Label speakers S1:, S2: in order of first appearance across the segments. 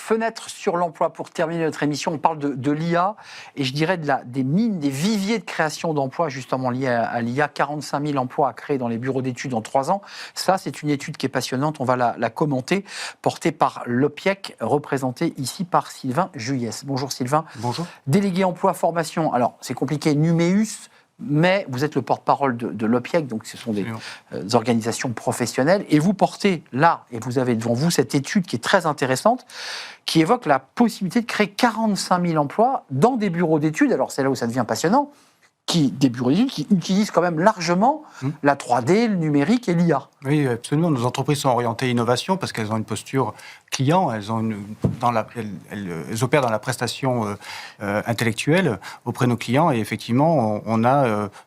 S1: fenêtre sur l'emploi pour terminer notre émission. On parle de l'IA et je dirais des mines, des viviers de création d'emplois justement liés à l'IA. 45 000 emplois à créer dans les bureaux d'études en 3 ans. Ça, c'est une étude qui est passionnante. On va la commenter, portée par l'OPIEC, représenté ici par Sylvain Juillès. Bonjour Sylvain.
S2: Bonjour.
S1: Délégué emploi formation. Alors, c'est compliqué, Numéus. Mais vous êtes le porte-parole de l'OPIEC, donc ce sont des organisations professionnelles. Et vous portez là, et vous avez devant vous cette étude qui est très intéressante, qui évoque la possibilité de créer 45 000 emplois dans des bureaux d'études. Alors c'est là où ça devient passionnant. Des bureaux d'études qui utilisent quand même largement la 3D, le numérique et l'IA.
S2: Oui, absolument. Nos entreprises sont orientées innovation parce qu'elles ont une posture client, elles opèrent dans la prestation intellectuelle auprès de nos clients et effectivement,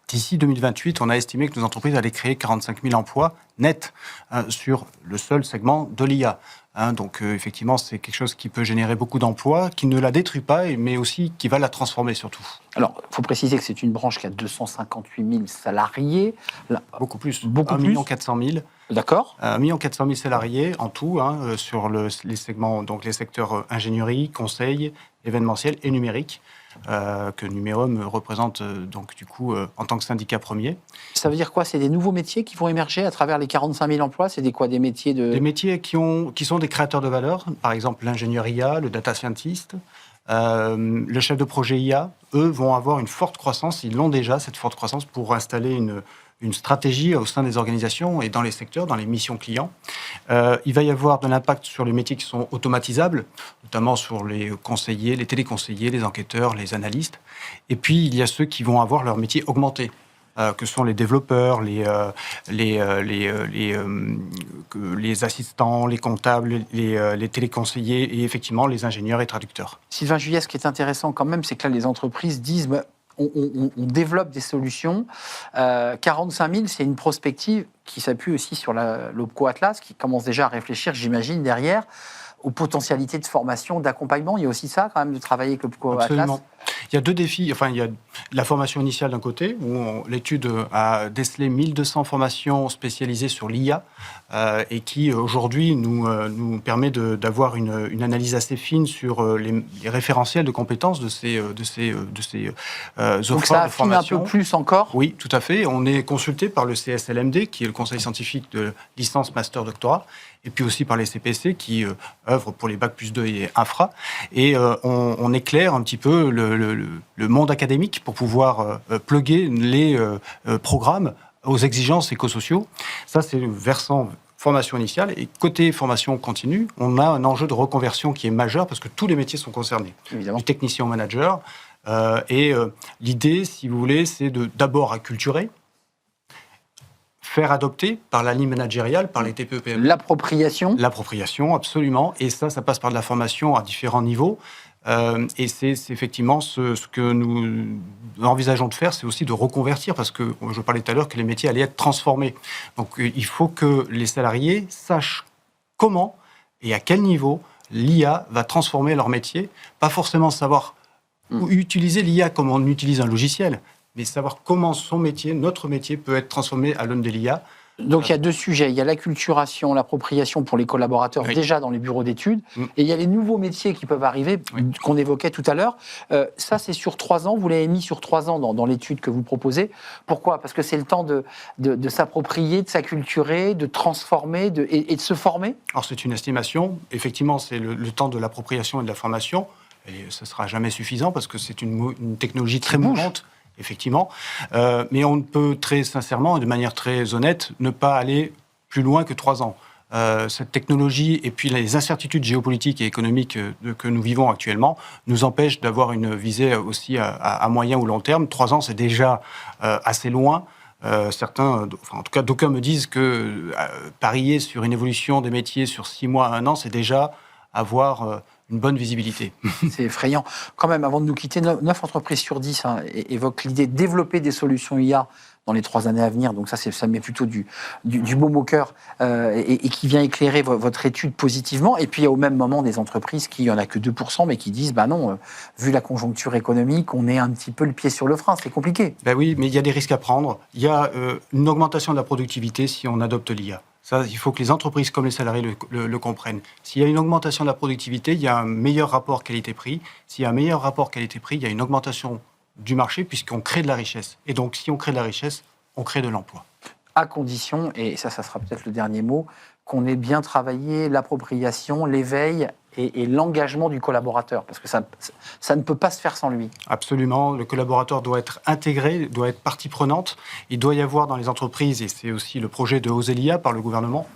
S2: d'ici 2028, on a estimé que nos entreprises allaient créer 45 000 emplois nets sur le seul segment de l'IA. Donc effectivement, c'est quelque chose qui peut générer beaucoup d'emplois, qui ne la détruit pas, mais aussi qui va la transformer surtout.
S1: Alors, il faut préciser que c'est une branche qui a 258 000 salariés.
S2: Beaucoup plus.
S1: Beaucoup
S2: 1 400 000.
S1: D'accord.
S2: 1 400 000 salariés en tout, sur les segments, donc les secteurs ingénierie, conseil, événementiel et numérique, que Numéum représente donc du coup en tant que syndicat premier.
S1: Ça veut dire quoi? C'est des nouveaux métiers qui vont émerger à travers les 45 000 emplois? C'est des métiers de...
S2: Des métiers qui sont des créateurs de valeur, par exemple l'ingénieur IA, le data scientist, le chef de projet IA, eux vont avoir une forte croissance, ils l'ont déjà cette forte croissance pour installer une stratégie au sein des organisations et dans les secteurs, dans les missions clients. Il va y avoir de l'impact sur les métiers qui sont automatisables, notamment sur les conseillers, les téléconseillers, les enquêteurs, les analystes. Et puis, il y a ceux qui vont avoir leur métier augmenté, que sont les développeurs, les assistants, les comptables, les téléconseillers et effectivement les ingénieurs et traducteurs.
S1: Sylvain Juillès, ce qui est intéressant quand même, c'est que là, les entreprises disent... On développe des solutions. 45 000, c'est une prospective qui s'appuie aussi sur l'OPCO Atlas, qui commence déjà à réfléchir, j'imagine, derrière, aux potentialités de formation, d'accompagnement. Il y a aussi ça, quand même, de travailler avec l'OPCO Atlas.
S2: Il y a deux défis. Enfin, il y a la formation initiale d'un côté, où l'étude a décelé 1200 formations spécialisées sur l'IA et qui, aujourd'hui, nous permet d'avoir une analyse assez fine sur les référentiels de compétences de ces offres de formation.
S1: Donc ça affine un peu plus encore?
S2: Oui, tout à fait. On est consulté par le CSLMD, qui est le Conseil scientifique de licence, master, doctorat, et puis aussi par les CPC qui œuvrent pour les Bac plus 2 et infra. Et on éclaire un petit peu le monde académique pour pouvoir plugger les programmes aux exigences écosociaux. Ça, c'est le versant formation initiale. Et côté formation continue, on a un enjeu de reconversion qui est majeur parce que tous les métiers sont concernés.
S1: Évidemment.
S2: Du technicien au manager. L'idée, si vous voulez, c'est d'abord acculturer, faire adopter par la ligne managériale, par les TPE-PME.
S1: L'appropriation.
S2: L'appropriation, absolument. Et ça passe par de la formation à différents niveaux. Et c'est effectivement ce que nous envisageons de faire, c'est aussi de reconvertir, parce que je parlais tout à l'heure que les métiers allaient être transformés. Donc il faut que les salariés sachent comment et à quel niveau l'IA va transformer leur métier. Pas forcément savoir utiliser l'IA comme on utilise un logiciel, mais savoir comment notre métier peut être transformé à l'aune de l'IA.
S1: Donc il y a deux sujets, il y a l'acculturation, l'appropriation pour les collaborateurs déjà dans les bureaux d'études, et il y a les nouveaux métiers qui peuvent arriver, qu'on évoquait tout à l'heure. Ça c'est sur 3 ans, vous l'avez mis sur 3 ans dans l'étude que vous proposez. Pourquoi? Parce que c'est le temps de s'approprier, de s'acculturer, de transformer et de se former? Alors
S2: c'est une estimation, effectivement c'est le temps de l'appropriation et de la formation, et ce ne sera jamais suffisant parce que c'est une technologie très mouvante. Effectivement, mais on peut très sincèrement et de manière très honnête ne pas aller plus loin que 3 ans. Cette technologie et puis les incertitudes géopolitiques et économiques que nous vivons actuellement nous empêchent d'avoir une visée aussi à moyen ou long terme. 3 ans, c'est déjà assez loin. Certains, en tout cas d'aucuns me disent que parier sur une évolution des métiers sur 6 mois à 1 an, c'est déjà avoir une bonne visibilité.
S1: C'est effrayant. Quand même, avant de nous quitter, 9 entreprises sur 10 évoquent l'idée de développer des solutions IA dans les 3 années à venir. Donc ça met plutôt du baume au cœur et qui vient éclairer votre étude positivement. Et puis, il y a au même moment des entreprises qui, il n'y en a que 2%, mais qui disent, non, vu la conjoncture économique, on est un petit peu le pied sur le frein. C'est compliqué.
S2: Oui, mais il y a des risques à prendre. Il y a une augmentation de la productivité si on adopte l'IA. Ça, il faut que les entreprises comme les salariés le comprennent. S'il y a une augmentation de la productivité, il y a un meilleur rapport qualité-prix. S'il y a un meilleur rapport qualité-prix, il y a une augmentation du marché puisqu'on crée de la richesse. Et donc, si on crée de la richesse, on crée de l'emploi.
S1: À condition, et ça sera peut-être le dernier mot, qu'on ait bien travaillé l'appropriation, l'éveil et l'engagement du collaborateur, parce que ça ne peut pas se faire sans lui.
S2: Absolument, le collaborateur doit être intégré, doit être partie prenante. Il doit y avoir dans les entreprises, et c'est aussi le projet de Oser l'IA par le gouvernement,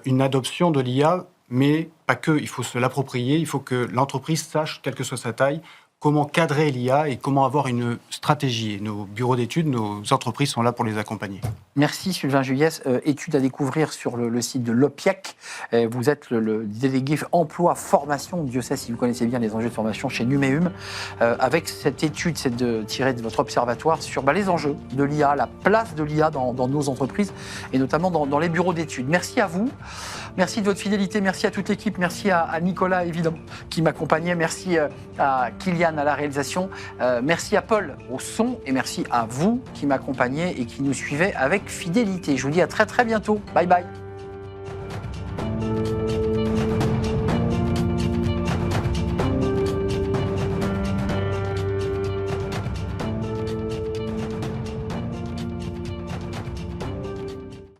S2: une adoption de l'IA, mais pas que, il faut se l'approprier, il faut que l'entreprise sache, quelle que soit sa taille, comment cadrer l'IA et comment avoir une stratégie. Et nos bureaux d'études, nos entreprises sont là pour les accompagner.
S1: Merci Sylvain Juliès. Études à découvrir sur le site de l'OPIEC. Vous êtes le délégué emploi formation. Dieu sait si vous connaissez bien les enjeux de formation chez Numéum. Avec cette étude, c'est de tirer de votre observatoire sur les enjeux de l'IA, la place de l'IA dans nos entreprises et notamment dans les bureaux d'études. Merci à vous. Merci de votre fidélité. Merci à toute l'équipe. Merci à Nicolas, évidemment, qui m'accompagnait. Merci à Kylian à la réalisation. Merci à Paul au son et merci à vous qui m'accompagnez et qui nous suivez avec fidélité. Je vous dis à très très bientôt. Bye bye.